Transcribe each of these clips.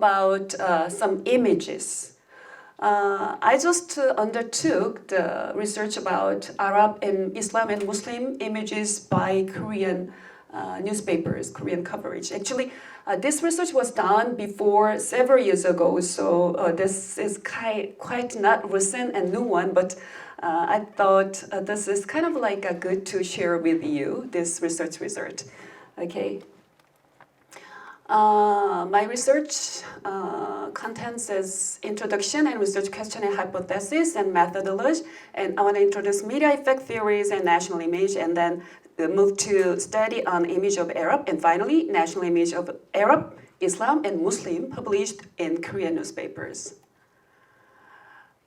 about some images. I just undertook the research about Arab and Islam and Muslim images by Korean newspapers, Korean coverage. Actually, this research was done before several years ago, so this is quite not recent and new one, but I thought this is kind of like a good to share with you, this research result. Okay. My research contents is introduction and research question and hypothesis and methodology, and I want to introduce media effect theories and national image, and then move to study on image of Arab, and finally national image of Arab, Islam, and Muslim published in Korean newspapers.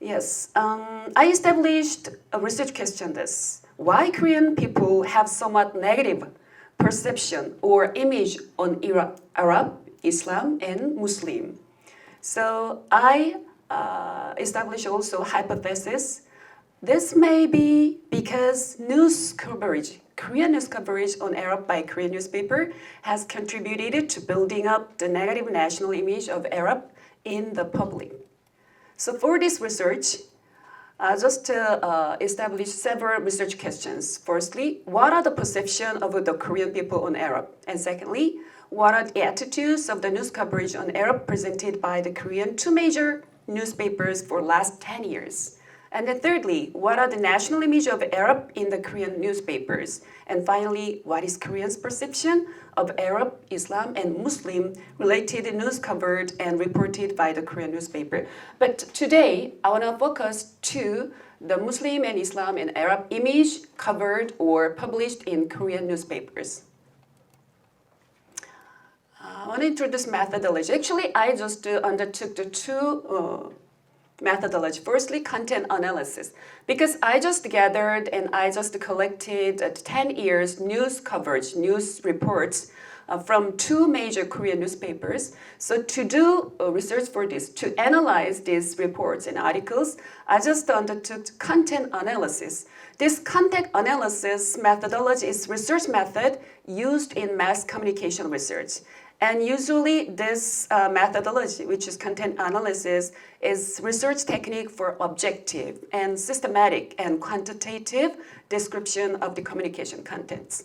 Yes, I established a research question this: why Korean people have somewhat negative perception or image on Arab, Islam, and Muslim. So I established also hypothesis. This may be because news coverage, Korean news coverage on Arab by Korean newspaper has contributed to building up the negative national image of Arab in the public. So for this research, just establish several research questions. Firstly, what are the perceptions of the Korean people on Arab? And secondly, what are the attitudes of the news coverage on Arab presented by the Korean two major newspapers for last 10 years? And then thirdly, what are the national image of Arab in the Korean newspapers? And finally, what is Koreans' perception of Arab, Islam, and Muslim related news covered and reported by the Korean newspaper? But today, I want to focus to the Muslim and Islam and Arab image covered or published in Korean newspapers. I want to introduce methodology. Actually, I just undertook the two methodology. Firstly, content analysis. Because I just gathered and I just collected 10 years news coverage, news reports from two major Korean newspapers. So to do research for this, to analyze these reports and articles, I just undertook content analysis. This content analysis methodology is research method used in mass communication research. And usually this methodology, which is content analysis, is research technique for objective and systematic and quantitative description of the communication contents.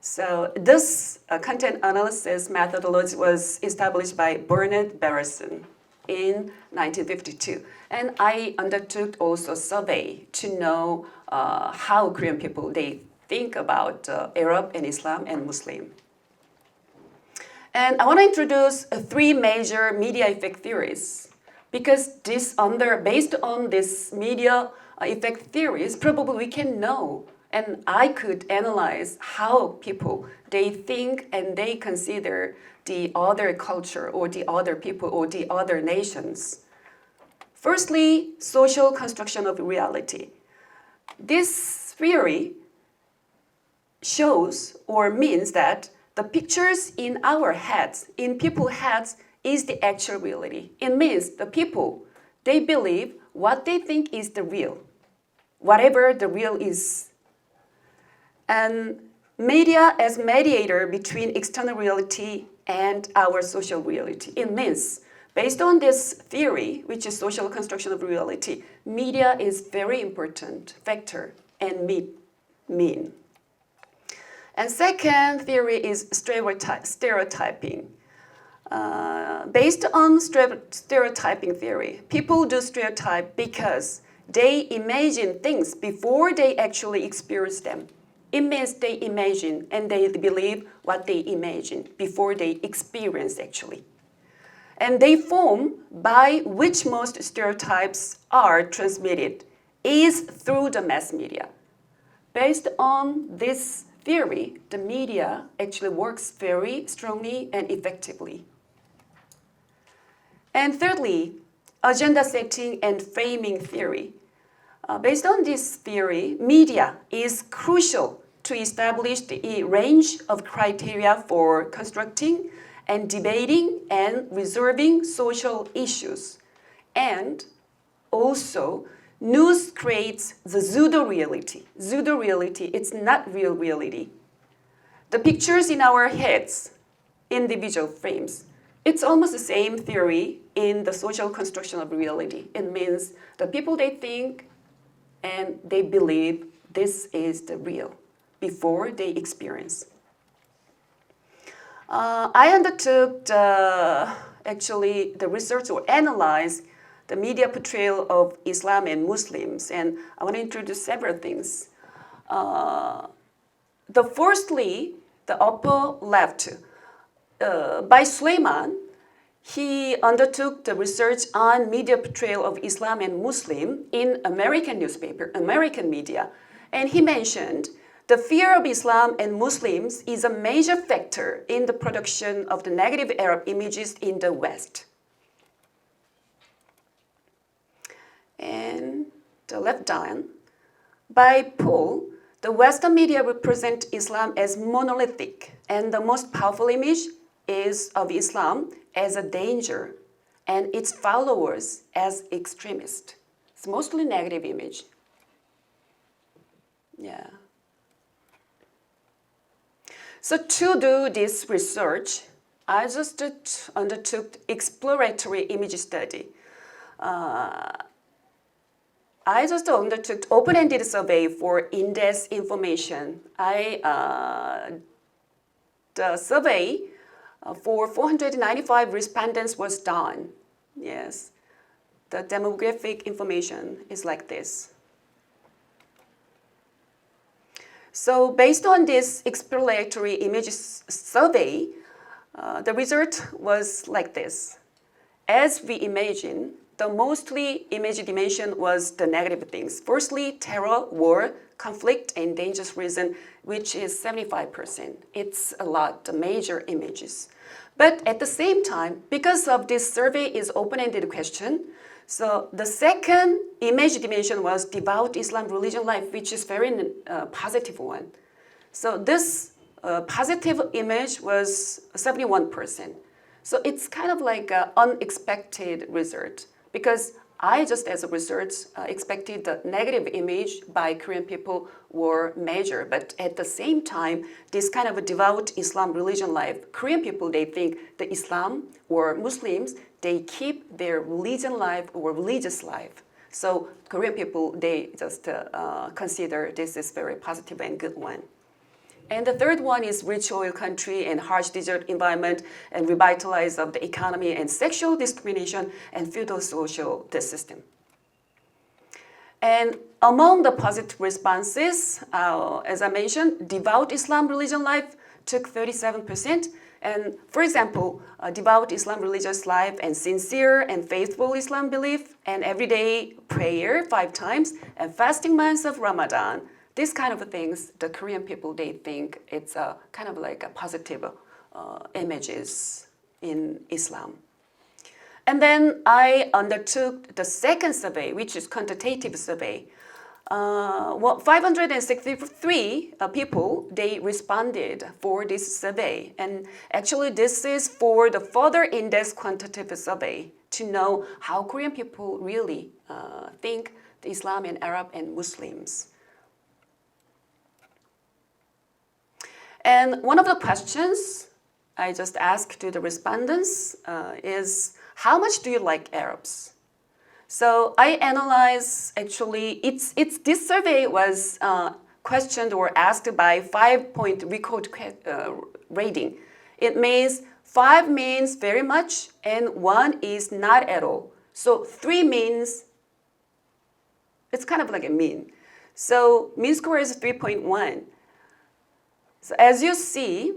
So this content analysis methodology was established by Bernard Barrison in 1952. And I undertook also survey to know how Korean people, they think about Arab and Islam and Muslim. And I want to introduce three major media effect theories, because based on this media effect theories, probably we can know, and I could analyze how people, they think and they consider the other culture or the other people or the other nations. Firstly, social construction of reality. This theory shows or means that the pictures in our heads, in people's heads, is the actual reality. It means the people, they believe what they think is the real, whatever the real is. And media as mediator between external reality and our social reality. It means, based on this theory, which is social construction of reality, media is very important factor and mean. And second theory is stereotyping. Based on stereotyping theory, people do stereotype because they imagine things before they actually experience them. It means they imagine and they believe what they imagine before they experience actually. And they form by which most stereotypes are transmitted is through the mass media. Based on this theory, the media actually works very strongly and effectively. And thirdly, agenda setting and framing theory. Based on this theory, media is crucial to establish the range of criteria for constructing and debating and resolving social issues. And also, news creates the pseudo reality. Pseudo reality, it's not real reality. The pictures in our heads, individual frames, It's almost the same theory in the social construction of reality. It means the people they think and they believe this is the real before they experience. I undertook actually the research or analyze the media portrayal of Islam and Muslims, and I want to introduce several things. Firstly, the upper left, by Suwan, he undertook the research on media portrayal of Islam and Muslim in American newspaper, American media, and he mentioned the fear of Islam and Muslims is a major factor in the production of the negative Arab images in the West. And the left down, by Paul, the Western media represent Islam as monolithic, and the most powerful image is of Islam as a danger and its followers as extremists. It's mostly negative image. Yeah. So to do this research, I just undertook exploratory image study. I just undertook open-ended survey for in-depth information. The survey for 495 respondents was done. Yes, the demographic information is like this. So based on this exploratory image survey, the result was like this. As we imagine, the mostly image dimension was the negative things. Firstly, terror, war, conflict, and dangerous reason, which is 75%. It's a lot, the major images. But at the same time, because of this survey is open-ended question, so the second image dimension was devout Islam religion life, which is very positive one. So this positive image was 71%. So it's kind of like an unexpected result, because I just as a research expected the negative image by Korean people were major, but at the same time, this kind of a devout Islam religion life, Korean people, they think the Islam or Muslims, they keep their religion life or religious life. So Korean people, they just consider this is very positive and good one. And the third one is rich oil country and harsh desert environment and revitalize of the economy and sexual discrimination and feudal social system. And among the positive responses, as I mentioned, devout Islam religion life took 37%. And for example, devout Islam religious life and sincere and faithful Islam belief and everyday prayer 5 times and fasting months of Ramadan. These kind of things, the Korean people, they think it's a kind of like a positive images in Islam. And then I undertook the second survey, which is quantitative survey. 563 people, they responded for this survey. And actually this is for the further in-depth quantitative survey to know how Korean people really think the Islam and Arab and Muslims. And one of the questions I just asked to the respondents is, how much do you like Arabs? So I analyzed, actually, this survey was questioned or asked by 5-point record rating. It means 5 means very much and 1 is not at all. So 3 means, it's kind of like a mean. So mean score is 3.1. So as you see,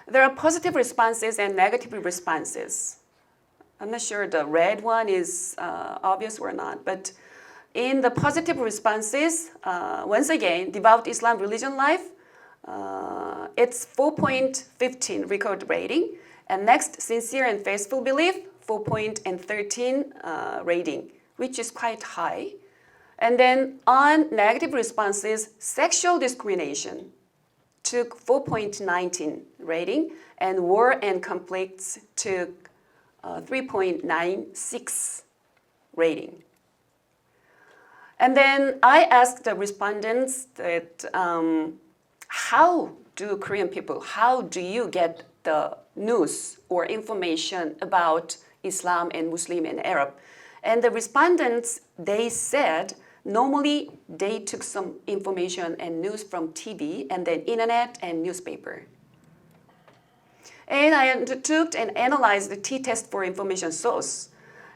there are positive responses and negative responses. I'm not sure the red one is obvious or not, but in the positive responses, once again, devout Islam religion life, it's 4.15 record rating, and next, sincere and faithful belief, 4.13 rating, which is quite high. And then on negative responses, sexual discrimination took 4.19 rating, and war and conflicts took 3.96 rating. And then I asked the respondents that how do Korean people, how do you get the news or information about Islam and Muslim and Arab? And the respondents, they said normally they took some information and news from TV and then internet and newspaper. And I undertook and analyzed the t-test for information source.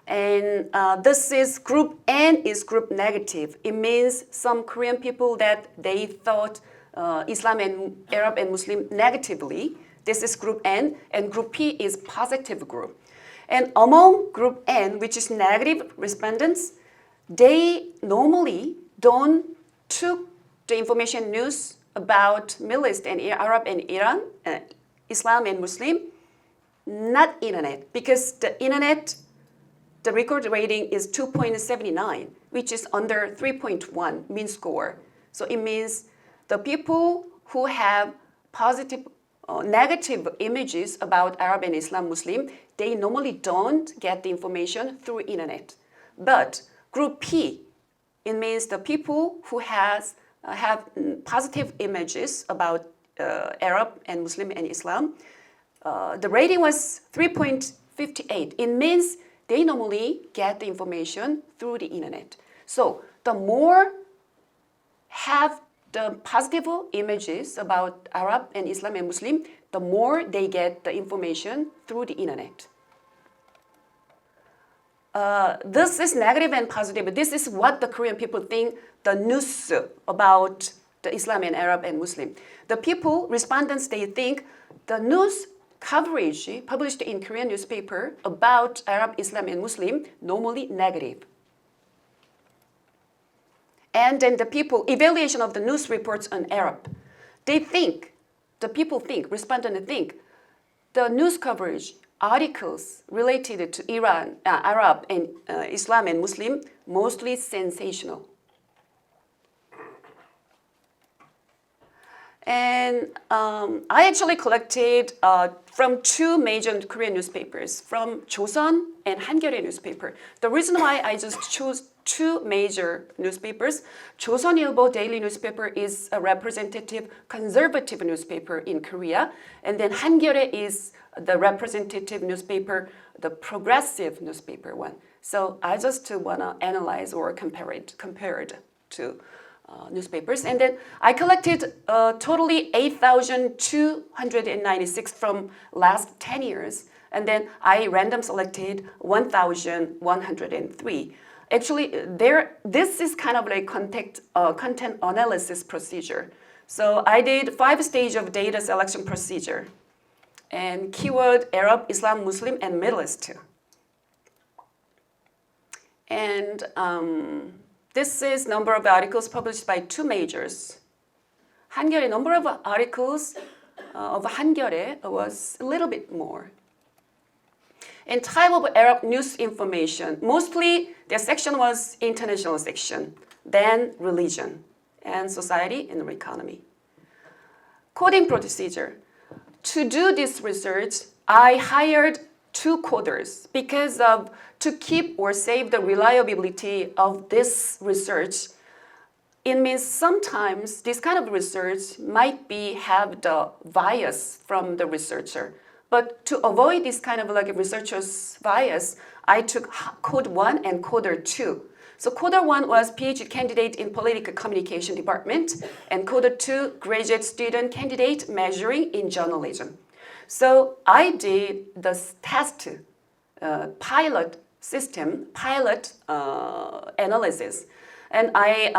And this is group N is group negative. It means some Korean people that they thought Islam and Arab and Muslim negatively. This is group N, and group P is positive group. And among group N, which is negative respondents, they normally don't took the information news about Middle East and Arab and Iran, Islam and Muslim, not internet, because the internet, the record rating is 2.79, which is under 3.1 mean score. So it means the people who have positive negative images about Arab and Islam Muslim, they normally don't get the information through internet. But group P, it means the people who have positive images about Arab and Muslim and Islam, the rating was 3.58. It means they normally get the information through the internet. So the more have the positive images about Arab and Islam and Muslim, the more they get the information through the internet. This is negative and positive. This is what the Korean people think the news about the Islam and Arab and Muslim. The people, respondents, they think the news coverage published in Korean newspaper about Arab, Islam, and Muslim normally negative. And then the people, evaluation of the news reports on Arab, they think, the people think, respondents think, the news coverage, articles related to Iran, Arab, and Islam and Muslim, mostly sensational. And I actually collected from two major Korean newspapers, from Joseon and Hangyeole newspaper. The reason why I just chose two major newspapers, Joseonilbo daily newspaper is a representative conservative newspaper in Korea, and then Hangyeole is the representative newspaper, the progressive newspaper one. So I just want to analyze or compare it to newspapers. And then I collected totally 8,296 from last 10 years. And then I random selected 1,103. Actually, this is kind of like content analysis procedure. So I did 5 stages of data selection procedure. And keyword Arab, Islam, Muslim, and Middle East too. And this is number of articles published by two majors. Hangyeole, number of articles of Hangyeole was a little bit more. And type of Arab news information, mostly their section was international section, then religion and society and economy. Coding procedure. To do this research, I hired 2 coders because to keep or save the reliability of this research. It means sometimes this kind of research might have the bias from the researcher. But to avoid this kind of like a researcher's bias, I took code 1 and coder 2. So coder 1 was PhD candidate in political communication department, and coder 2 graduate student candidate majoring in journalism. So I did the test pilot system, analysis, and I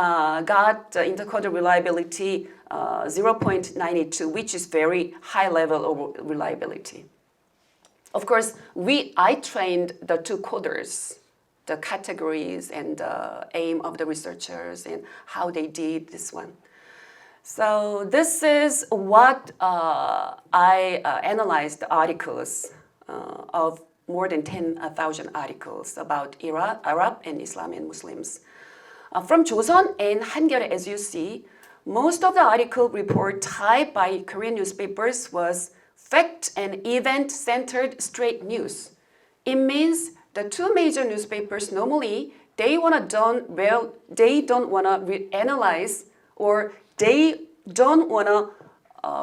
got intercoder reliability 0.92, which is very high level of reliability. Of course, I trained the 2 coders, the categories and the aim of the researchers and how they did this one. So this is what I analyzed the articles of more than 10,000 articles about Arab and Islam and Muslims. From Joseon and Hangyeole, as you see, most of the article report typed by Korean newspapers was fact and event-centered straight news. It means the 2 major newspapers normally they don't want to analyze, or they don't want to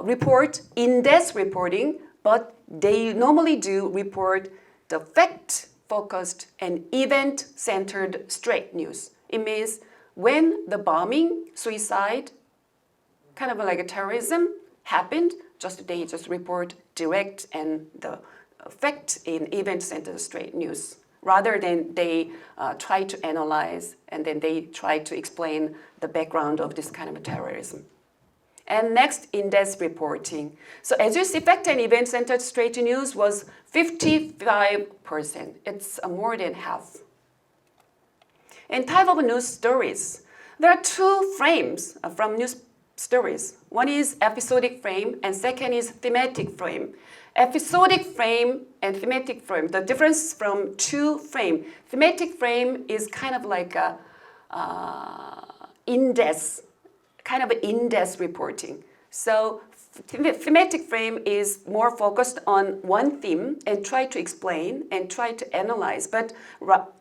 report in-depth reporting, but they normally do report the fact-focused and event-centered straight news. It means when the bombing, suicide, kind of like a terrorism happened, they just report direct and the fact in event-centered straight news, rather than they try to analyze and then they try to explain the background of this kind of terrorism. And next, in-depth reporting. So as you see, fact and event-centered straight news was 55%. It's more than half. In type of news stories, there are two frames from news stories. One is episodic frame and second is thematic frame. Episodic frame and thematic frame, the difference from two frame. Thematic frame is kind of like a in-depth reporting. So thematic frame is more focused on one theme and try to explain and try to analyze. But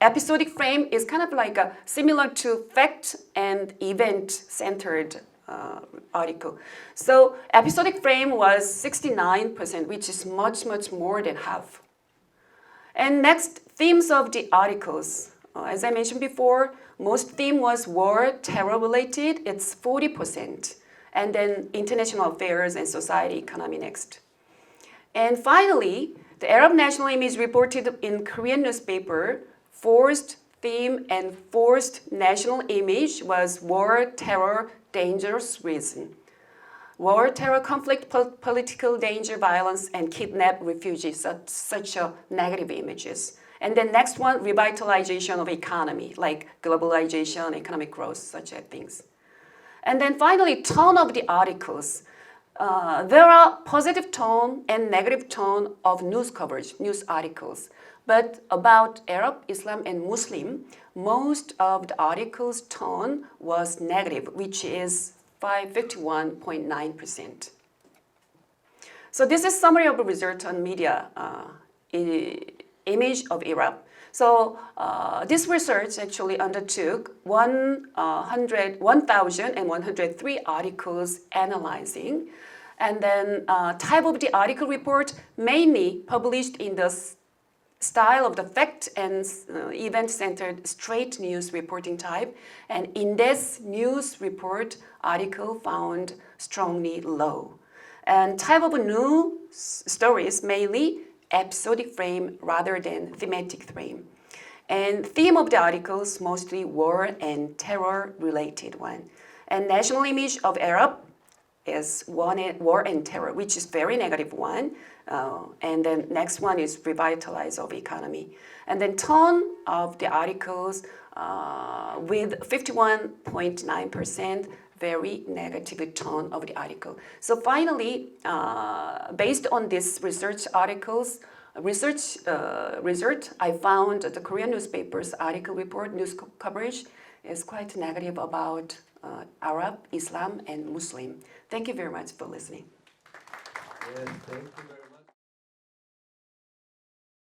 episodic frame is kind of like similar to fact and event-centered article. So episodic frame was 69%, which is much, much more than half. And next, themes of the articles. As I mentioned before, most theme was war, terror related, it's 40%. And then international affairs and society economy next. And finally, the Arab national image reported in Korean newspaper, forced theme and forced national image was war, terror, dangerous reason. War, terror, conflict, political danger, violence, and kidnapped refugees, such negative images. And then next one, revitalization of economy, like globalization, economic growth, such things. And then finally, tone of the articles. There are positive tone and negative tone of news coverage, news articles. But about Arab, Islam, and Muslim, most of the articles' tone was negative, which is 51.9%. So this is summary of the result on media image of Iraq. So this research actually undertook 1,103 articles analyzing, and then type of the article report mainly published in the style of the fact and event-centered straight news reporting type, and in-depth news report article found strongly low. And type of news stories mainly episodic frame rather than thematic frame. And theme of the articles mostly war and terror related one. And national image of Arab is war and terror, which is very negative one. And then next one is revitalize of economy. And then tone of the articles with 51.9%, very negative tone of the article. So finally, based on this research articles, result, I found that the Korean newspapers article report news coverage is quite negative about Arab, Islam, and Muslim. Thank you very much for listening. Yes, thank you very